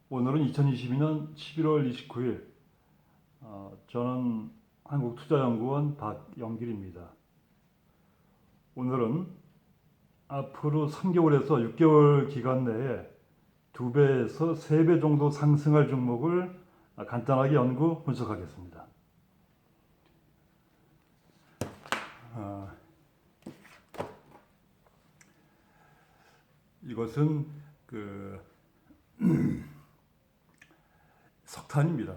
오늘은 2022년 11월 29일. 저는 한국투자연구원 박영길입니다. 오늘은 앞으로 3개월에서 6개월 기간 내에 2배에서 3배 정도 상승할 종목을 간단하게 연구 분석하겠습니다. 이것은 석탄입니다.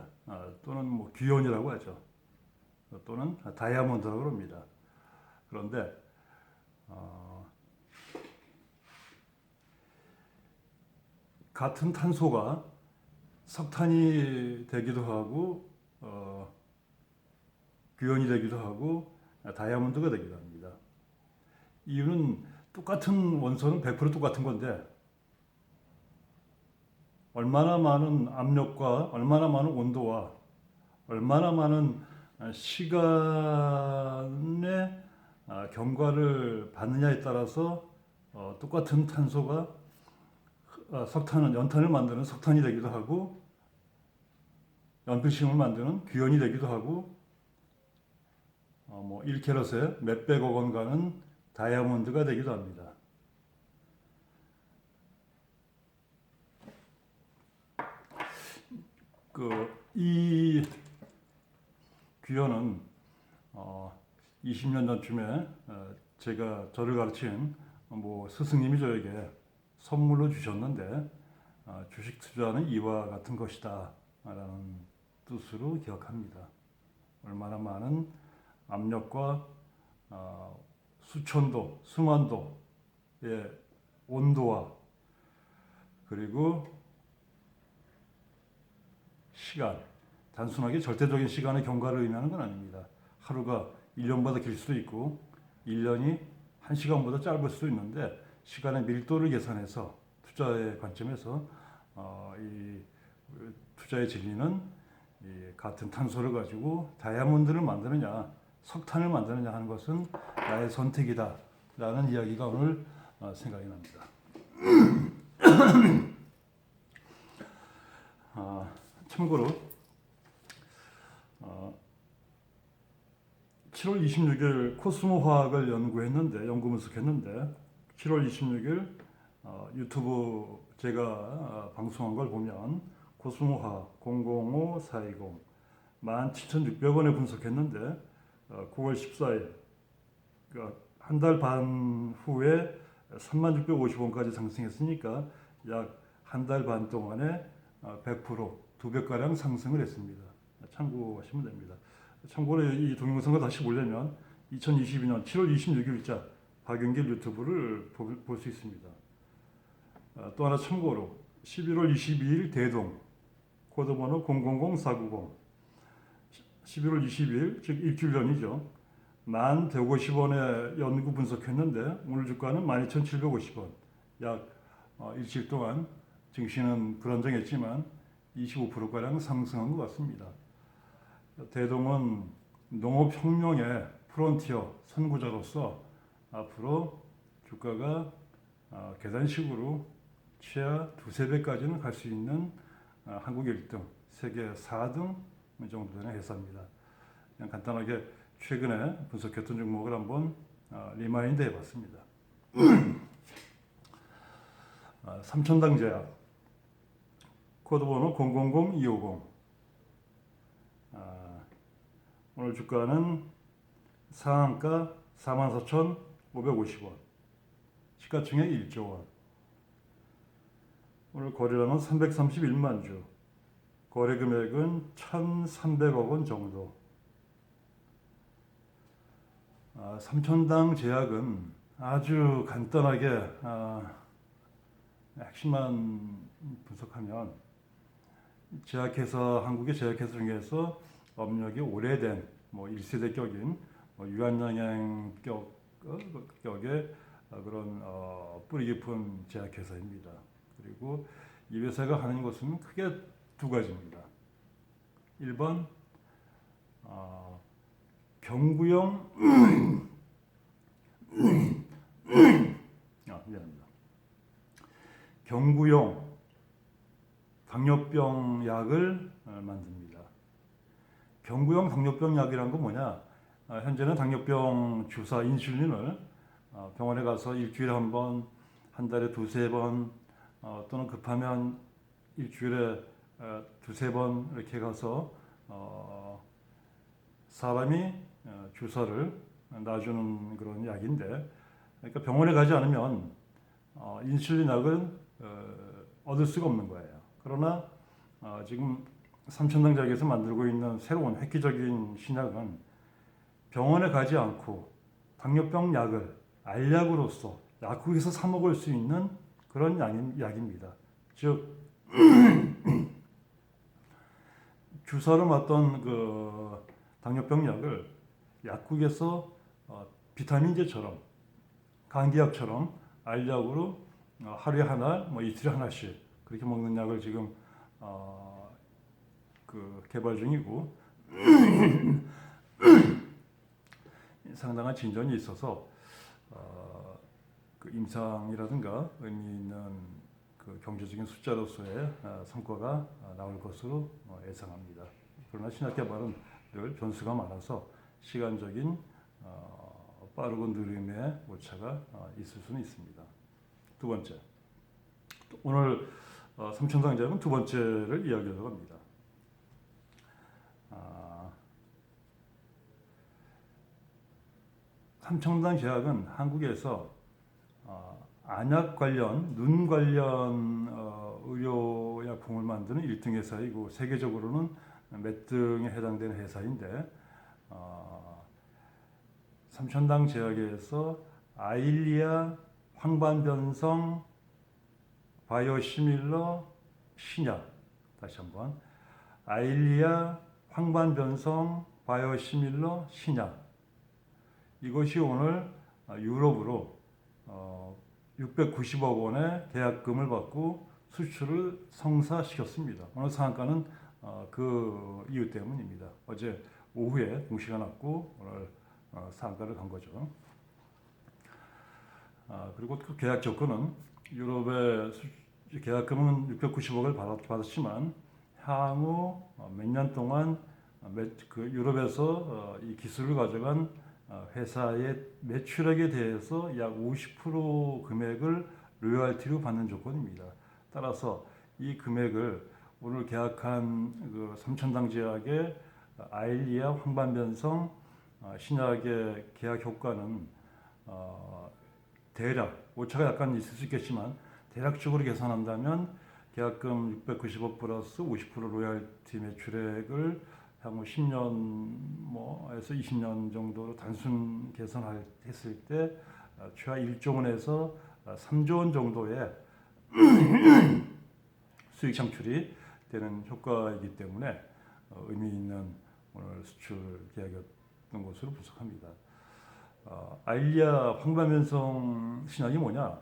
또는 뭐 귀연이라고 하죠. 또는 다이아몬드라고 합니다. 그런데 같은 탄소가 석탄이 되기도 하고 귀연이 되기도 하고 다이아몬드가 되기도 합니다. 이유는 똑같은 원소는 100% 똑같은 건데 얼마나 많은 압력과 얼마나 많은 온도와 얼마나 많은 시간의 경과를 받느냐에 따라서 똑같은 탄소가 석탄은 연탄을 만드는 석탄이 되기도 하고 연필심을 만드는 귀연이 되기도 하고 1캐럿에 몇백억 원 가는 다이아몬드가 되기도 합니다. 이 귀연은 20년 전쯤에 제가 저를 가르친 스승님이 저에게 선물로 주셨는데 주식 투자는 이와 같은 것이다 라는 뜻으로 기억합니다. 얼마나 많은 압력과 수천도, 수만도의 온도와 그리고 시간, 단순하게 절대적인 시간의 경과를 의미하는 건 아닙니다. 하루가 1년보다 길 수도 있고 1년이 1시간보다 짧을 수도 있는데 시간의 밀도를 계산해서 투자의 관점에서 이 투자의 진리는 같은 탄소를 가지고 다이아몬드를 만드느냐 석탄을 만드느냐 하는 것은 나의 선택이다 라는 이야기가 오늘 생각이 납니다. 참고로 7월 26일 코스모 화학을 연구 분석했는데 7월 26일 유튜브 제가 방송한 걸 보면 코스모 화학 005420 17,600원에 분석했는데 9월 14일 한 달 반 후에 3650원까지 상승했으니까 약 한 달 반 동안에 100% 2배가량 상승을 했습니다. 참고하시면 됩니다. 참고로 이 동영상을 다시 보려면 2022년 7월 26일자 박영길 유튜브를 볼 수 있습니다. 또 하나 참고로 11월 22일 대동 코드번호 000490 11월 22일 즉 일주일 전이죠. 1150원에 연구 분석했는데 오늘 주가는 12,750원 약 일주일 동안 증시는 불안정했지만 25%가량 상승한 것 같습니다. 대동은 농업혁명의 프론티어 선구자로서 앞으로 주가가 계단식으로 최하 2~3배까지는 갈 수 있는 한국 1등, 세계 4등 정도 되는 회사입니다. 그냥 간단하게 최근에 분석했던 종목을 한번 리마인드 해봤습니다. 삼천당제약 코드번호 000250 오늘 주가는 상한가 44,550원 시가총액 1조 원 오늘 거래량은 331만 주 거래 금액은 1,300억 원 정도. 삼천당 제약은 아주 간단하게 핵심만 분석하면 제약회사 한국의 제약회사 중에서 업력이 오래된 1세대격인 유한양행격의 그런 뿌리 깊은 제약회사입니다. 그리고 이 회사가 하는 것은 크게 두 가지입니다. 1번 경구용 미안합니다. 경구용 당뇨병 약을 만듭니다. 경구용 당뇨병 약이란 건 뭐냐? 현재는 당뇨병 주사 인슐린을 병원에 가서 일주일에 한 번, 한 달에 두세 번, 또는 급하면 일주일에 두세 번 이렇게 가서 사람이 주사를 놔주는 그런 약인데, 그러니까 병원에 가지 않으면 인슐린 약을 얻을 수가 없는 거예요. 그러나 지금 삼천당제약에서 만들고 있는 새로운 획기적인 신약은 병원에 가지 않고 당뇨병 약을 알약으로서 약국에서 사 먹을 수 있는 그런 약입니다. 즉 주사로 맞던 그 당뇨병 약을 약국에서 비타민제처럼 감기약처럼 알약으로 하루에 하나, 뭐 이틀에 하나씩 그렇게 먹는 약을 지금 그 개발 중이고 상당한 진전이 있어서 그 임상이라든가 의미 있는 그 경제적인 숫자로서의 성과가 나올 것으로 예상합니다. 그러나 신약 개발은 늘 변수가 많아서 시간적인 빠르고 느림의 오차가 있을 수는 있습니다. 두 번째, 오늘 삼천당제약은 두 번째를 이야기하려고 합니다. 삼천당제약은 한국에서 안약 관련, 눈 관련 의료약품을 만드는 1등 회사이고 세계적으로는 몇 등에 해당되는 회사인데 삼천당제약에서 아일리아 황반변성 바이오시밀러 신약, 다시 한번 아일리아 황반변성 바이오시밀러 신약, 이것이 오늘 유럽으로 690억 원의 계약금을 받고 수출을 성사시켰습니다. 오늘 상한가는 그 이유 때문입니다. 어제 오후에 공시가 났고 오늘 상한가를 간 거죠. 그리고 그 계약 조건은 유럽의 계약금은 690억을 받았지만 향후 몇 년 동안 그 유럽에서 이 기술을 가져간 회사의 매출액에 대해서 약 50% 금액을 로열티로 받는 조건입니다. 따라서 이 금액을 오늘 계약한 그 삼천당제약의 아일리아 황반변성 신약의 계약 효과는 대략 오차가 약간 있을 수 있겠지만 대략적으로 계산한다면 계약금 690억 플러스 50% 로열티 매출액을 향후 10년 뭐에서 20년 정도로 단순 계산했을 때 최하 1조 원에서 3조 원 정도의 수익 창출이 되는 효과이기 때문에 의미 있는 오늘 수출 계약이었던 것으로 분석합니다. 아일리아 황반변성 신약이 뭐냐?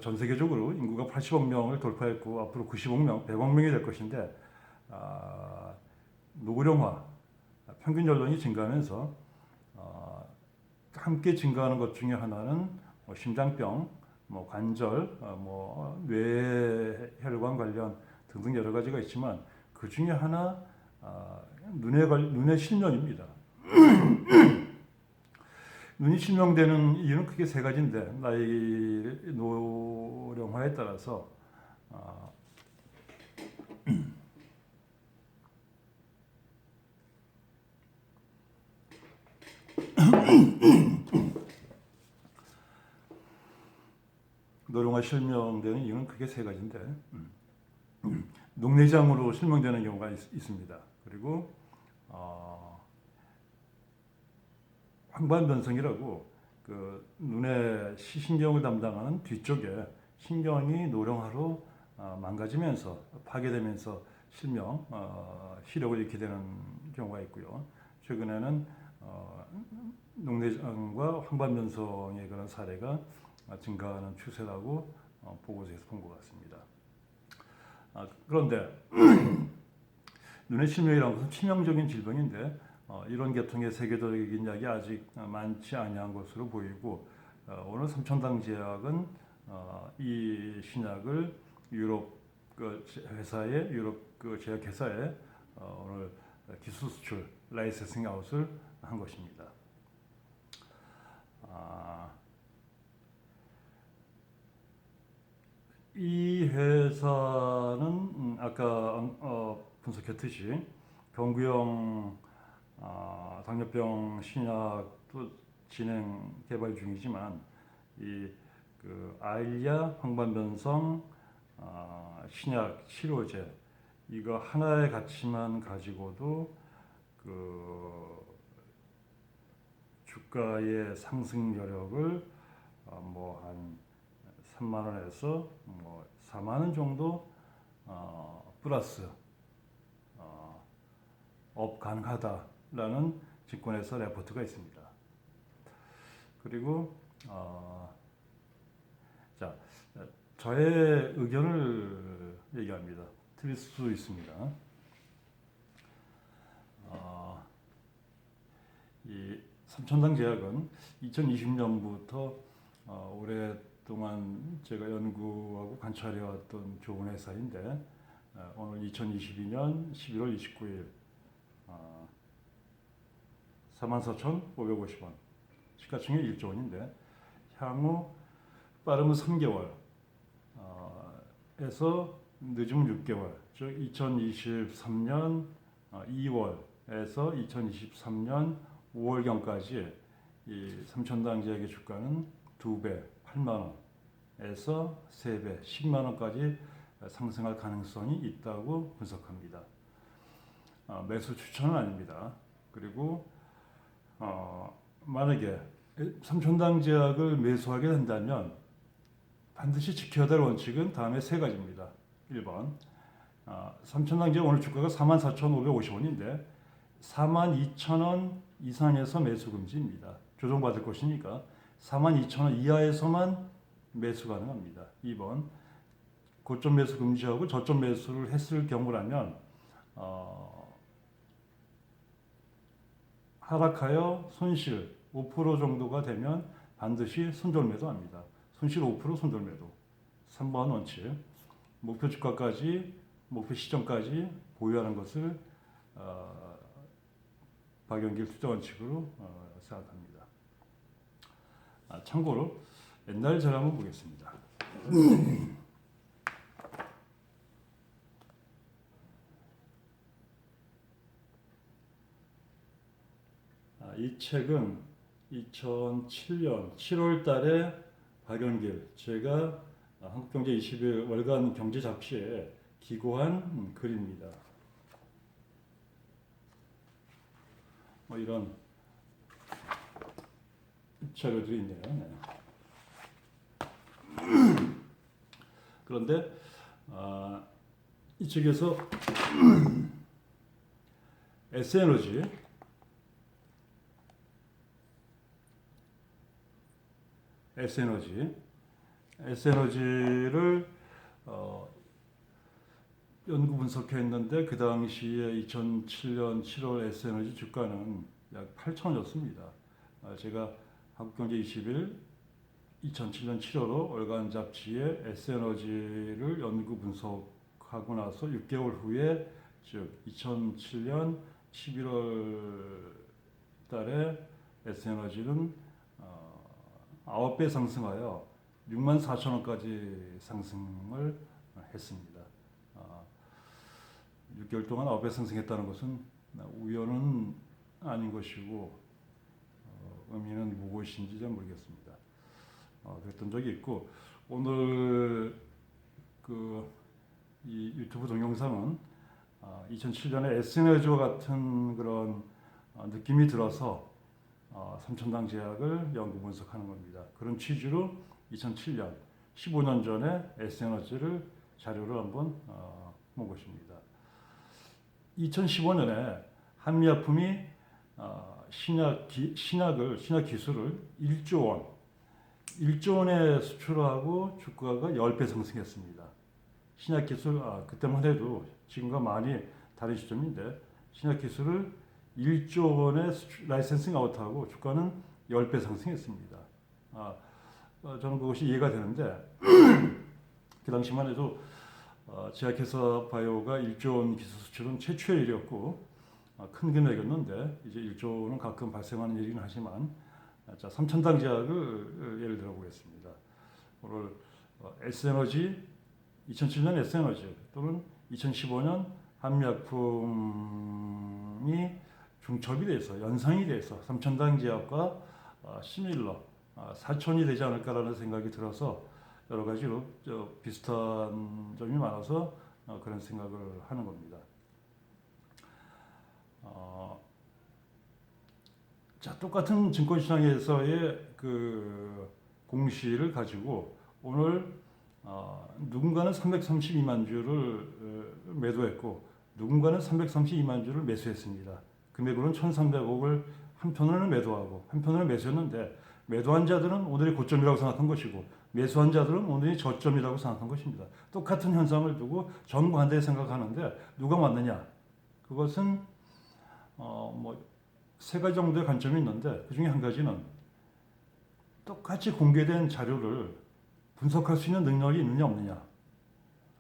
전 세계적으로 인구가 80억 명을 돌파했고 앞으로 90억 명, 100억 명이 될 것인데 노령화, 평균 연령이 증가하면서 함께 증가하는 것 중에 하나는 심장병, 관절, 뇌혈관 관련 등등 여러 가지가 있지만 그 중에 하나 눈의 실명입니다. 눈이 실명되는 이유는 크게 세 가지인데 나이 노령화에 따라서 노령화 실명되는 이유는 크게 세 가지인데 녹내장으로 실명되는 경우가 있습니다. 그리고 황반변성이라고 그 눈의 시신경을 담당하는 뒤쪽에 신경이 노령화로 망가지면서 파괴되면서 실명, 시력을 잃게 되는 경우가 있고요. 최근에는 녹내장과 황반변성의 그런 사례가 증가하는 추세라고 보고서에서 본 것 같습니다. 그런데 눈의 실명이라는 것은 치명적인 질병인데 이런 계통의 세계적인 약이 아직 많지 아니한 것으로 보이고 오늘 삼천당제약은 이 신약을 유럽 회사의 유럽 제약 회사에 오늘 기술 수출 라이센싱 아웃을 한 것입니다. 이 회사는 아까 분석했듯이 경구용 당뇨병 신약도 진행 개발 중이지만 아일리아 황반변성 신약 치료제 이거 하나의 가치만 가지고도 주가의 상승 여력을 한 3만 원에서 4만 원 정도 플러스 업 가능하다라는 증권회사 레포트가 있습니다. 그리고 저의 의견을 얘기합니다. 틀릴 수 있습니다. 이 삼천당 제약은 2020년부터 오랫동안 제가 연구하고 관찰해왔던 좋은 회사인데 오늘 2022년 11월 29일 44,550원 시가총액 1조 원인데 향후 빠르면 3개월 에서 늦으면 6개월 즉 2023년 2월에서 2023년 5월경까지 이 삼천당 제약의 주가는 2배 8만 원에서 3배 10만 원까지 상승할 가능성이 있다고 분석합니다. 매수 추천은 아닙니다. 그리고 만약에 삼천당 제약을 매수하게 된다면 반드시 지켜야 될 원칙은 다음에 세 가지입니다. 1번 삼천당 제약 오늘 주가가 44,550원인데 42,000원 이상에서 매수 금지입니다. 조정받을 것이니까 42,000원 이하에서만 매수 가능합니다. 2번 고점 매수 금지하고 저점 매수를 했을 경우라면 하락하여 손실 5% 정도가 되면 반드시 손절매도합니다. 손실 5% 손절매도. 3번 원칙 목표 주가까지 목표 시점까지 보유하는 것을 박영길 투자 원칙으로 생각합니다. 참고로 옛날 절 한번 보겠습니다. 이 책은 2007년 7월 달에 박영길 제가 한국경제 20일 월간 경제 잡지에 기고한 글입니다. 이런 자료들이 있네요. 네. 그런데 이 책에서 S에너지를 연구 분석했는데 그 당시에 2007년 7월 S에너지 주가는 약 8,000원이었습니다. 제가 한국경제 20일 2007년 7월호 월간 잡지에 S에너지를 연구 분석하고 나서 6개월 후에 즉 2007년 11월 달에 S에너지는 9배 상승하여 64,000원까지 상승을 했습니다. 6개월 동안 9배 상승했다는 것은 우연은 아닌 것이고 의미는 무엇인지 잘 모르겠습니다. 그랬던 적이 있고 오늘 이 유튜브 동영상은 2007년에 S에너지와 같은 그런 느낌이 들어서 삼천당 제약을 연구 분석하는 겁니다. 그런 취지로 2007년 15년 전에 S에너지를 자료를 한번 본 것입니다. 2015년에 한미약품이 신약 기술을 1조 원에 수출하고 주가가 10배 상승했습니다. 신약 기술 그때만 해도 지금과 많이 다른 시점인데 신약 기술을 1조 원에 라이센싱 아웃하고 주가는 10배 상승했습니다. 저는 그것이 이해가 되는데 그 당시만 해도 제약회사 바이오가 1조 원 기술 수출은 최초의 일이었고 큰 금액이었는데 이제 1조는 가끔 발생하는 일이긴 하지만 자, 삼천당 제약을 예를 들어 보겠습니다. 오늘 S에너지 2007년 S에너지 또는 2015년 한미약품이 중첩이 돼서 연상이 돼서 삼천당 제약과 시밀러 사촌이 되지 않을까라는 생각이 들어서 여러 가지로 비슷한 점이 많아서 그런 생각을 하는 겁니다. 자, 똑같은 증권시장에서의 그 공시를 가지고 오늘 누군가는 332만 주를 매도했고 누군가는 332만 주를 매수했습니다. 금액으로는 1,300억을 한편으로는 매도하고 한편으로는 매수했는데 매도한 자들은 오늘이 고점이라고 생각한 것이고 매수한 자들은 오늘이 저점이라고 생각한 것입니다. 똑같은 현상을 두고 정반대 생각하는데 누가 맞느냐? 그것은 세 가지 정도의 관점이 있는데 그 중에 한 가지는 똑같이 공개된 자료를 분석할 수 있는 능력이 있느냐 없느냐.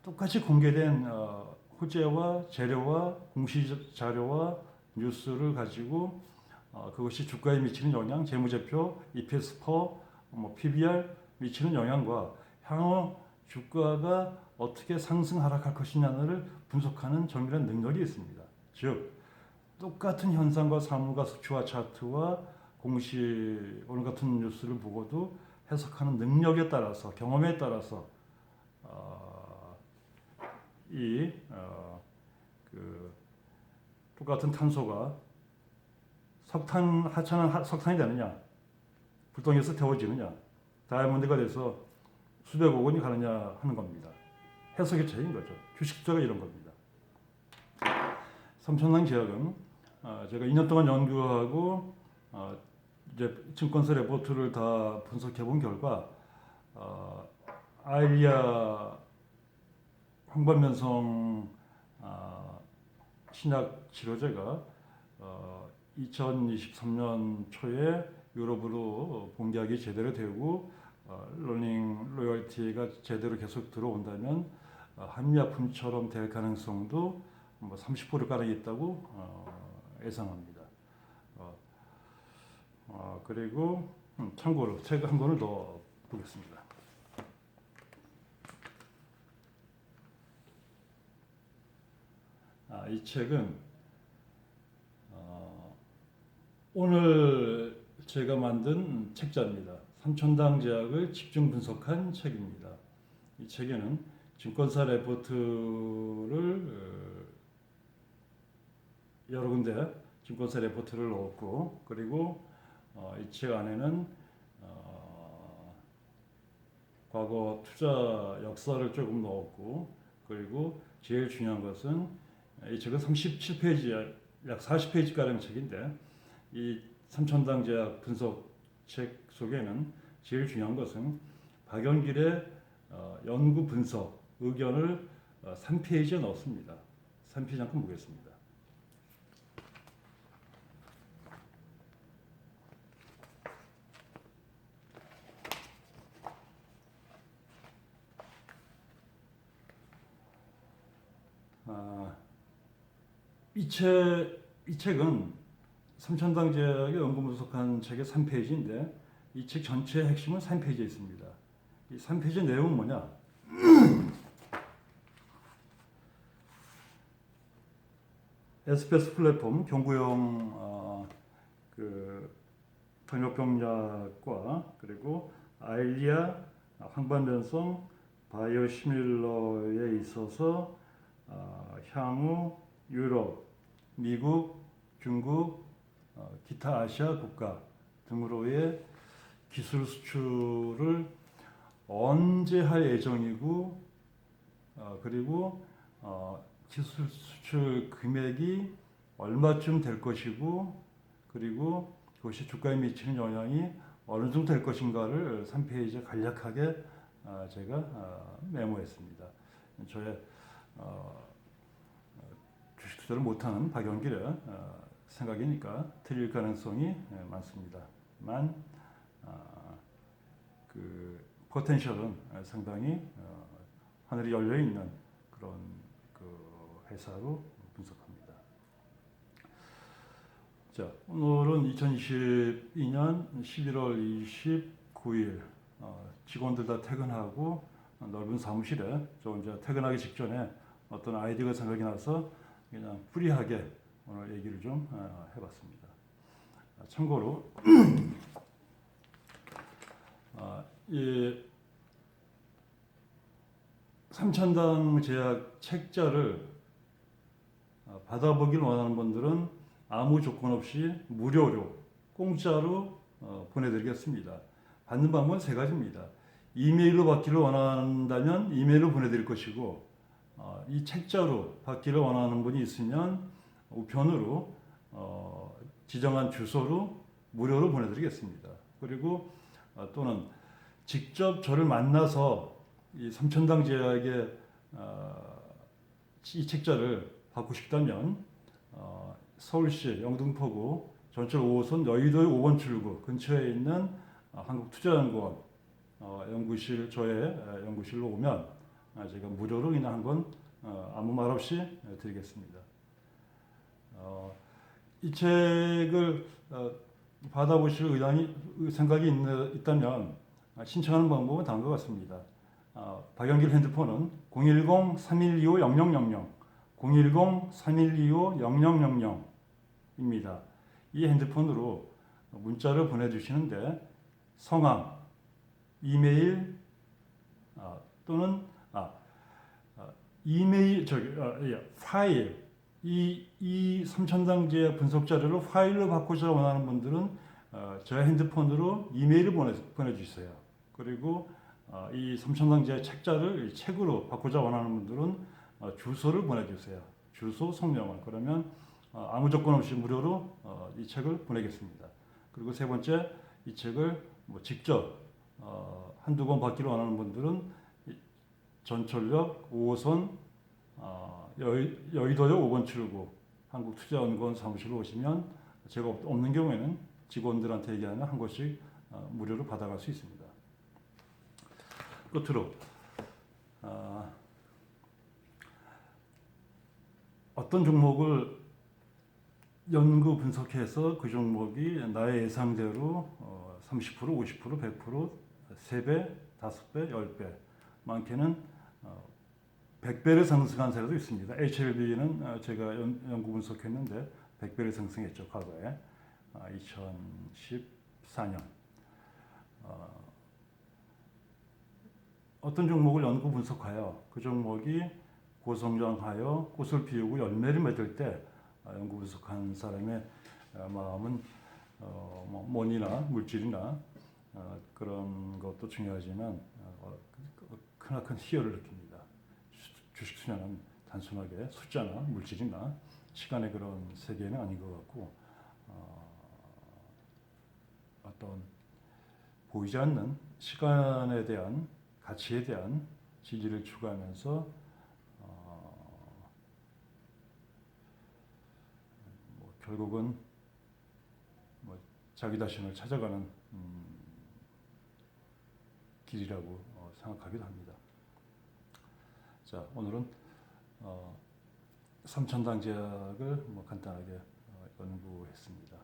똑같이 공개된 호재와 재료와 공시 자료와 뉴스를 가지고 그것이 주가에 미치는 영향, 재무제표, EPS 퍼, PBR 미치는 영향과 향후 주가가 어떻게 상승 하락할 것이냐를 분석하는 정밀한 능력이 있습니다. 즉 똑같은 현상과 사물과 수치와 차트와 공시 오늘 같은 뉴스를 보고도 해석하는 능력에 따라서 경험에 따라서 똑같은 탄소가 석탄 하천은 석탄이 되느냐, 불덩이에서 태워지느냐, 다이아몬드가 돼서 수백억 원이 가느냐 하는 겁니다. 해석의 차이인 거죠. 주식투자가 이런 겁니다. 삼천당 제약은 제가 2년 동안 연구하고 이제 증권사 레포트를 다 분석해 본 결과 아일리아 황반면성 신약 치료제가 2023년 초에 유럽으로 본계약이 제대로 되고 러닝 로열티가 제대로 계속 들어온다면 한미약품처럼 될 가능성도 30% 가량이 있다고 예상합니다. 그리고 참고로 책 한 권을 더 보겠습니다. 이 책은 오늘 제가 만든 책자입니다. 삼천당 제약을 집중 분석한 책입니다. 이 책에는 증권사 레포트를 여러 군데 증권사 레포트를 넣었고 그리고 이 책 안에는 과거 투자 역사를 조금 넣었고 그리고 제일 중요한 것은 이 책은 37페이지 약 40페이지가량 책인데 이 삼천당 제약 분석 책 속에는 제일 중요한 것은 박연길의 연구 분석 의견을 3페이지에 넣었습니다. 3페이지 잠깐 보겠습니다. 이 책은 삼천당 제약의 연구 분석한 책의 3페이지인데 이 책 전체의 핵심은 3페이지에 있습니다. 이 3페이지 내용은 뭐냐? SPS 플랫폼 경구용糖尿병약과 그리고 아일리아 황반변성 바이오시밀러에 있어서 향후 유럽, 미국, 중국, 기타 아시아 국가 등으로의 기술 수출을 언제 할 예정이고 그리고 기술 수출 금액이 얼마쯤 될 것이고 그리고 그것이 주가에 미치는 영향이 어느 정도 될 것인가를 3페이지에 간략하게 제가 메모했습니다. 저의 주식 투자를 못하는 박연길의 생각이니까 틀릴 가능성이 많습니다만 그 포텐셜은 상당히 하늘이 열려 있는 그런 회사로 분석합니다. 자, 오늘은 2022년 11월 29일 직원들 다 퇴근하고 넓은 사무실에 저 이제 퇴근하기 직전에 어떤 아이디어가 생각이 나서 그냥 프리하게 오늘 얘기를 좀 해봤습니다. 참고로 이 삼천당 제약 책자를 받아보길 원하는 분들은 아무 조건 없이 무료로 공짜로 보내드리겠습니다. 받는 방법은 세 가지입니다. 이메일로 받기를 원한다면 이메일로 보내드릴 것이고 이 책자로 받기를 원하는 분이 있으면 우편으로 지정한 주소로 무료로 보내드리겠습니다. 그리고 또는 직접 저를 만나서 이 삼천당 제약의 이 책자를 받고 싶다면 서울시 영등포구 전철 5호선 여의도 5번 출구 근처에 있는 한국투자연구원 연구실 저의 연구실로 오면 제가 무료로 그냥 한번 아무 말 없이 드리겠습니다. 이 책을 받아보실 생각이 있다면 신청하는 방법은 다음과 같습니다. 박영길 핸드폰은 010-3125-0000 010-3125-0000입니다. 이 핸드폰으로 문자를 보내주시는데 성함, 이메일 또는 이메일 파일 이 삼천당제 분석 자료를 파일로 받고자 원하는 분들은 저의 핸드폰으로 이메일을 보내주세요. 그리고 이 삼천당제 책자를 책으로 받고자 원하는 분들은 주소를 보내주세요. 주소, 성명을. 그러면 아무 조건 없이 무료로 이 책을 보내겠습니다. 그리고 세 번째, 이 책을 직접 한두 권 받기를 원하는 분들은 전철역 5호선 여의도역 5번 출구 한국투자연구원 사무실로 오시면 제가 없는 경우에는 직원들한테 얘기하면 한 권씩 무료로 받아갈 수 있습니다. 끝으로 어떤 종목을 연구 분석해서 그 종목이 나의 예상대로 30%, 50%, 100%, 3배, 5배, 10배, 많게는 100배를 상승한 사례도 있습니다. HLB는 제가 연구 분석했는데 100배를 상승했죠. 과거에 2014년 어떤 종목을 연구 분석하여 그 종목이 고성장하여 꽃을 피우고 열매를 맺을 때 연구 분석한 사람의 마음은 mon이나 물질이나 그런 것도 중요하지만 크나큰 희열을 느낍니다. 주식 투자는 단순하게 숫자나 물질이나 시간의 그런 세계는 아닌 것 같고 어떤 보이지 않는 시간에 대한 가치에 대한 지지를 추구하면서 결국은 자기 자신을 찾아가는 길이라고 생각하기도 합니다. 자, 오늘은 삼천당 제약을 간단하게 연구했습니다.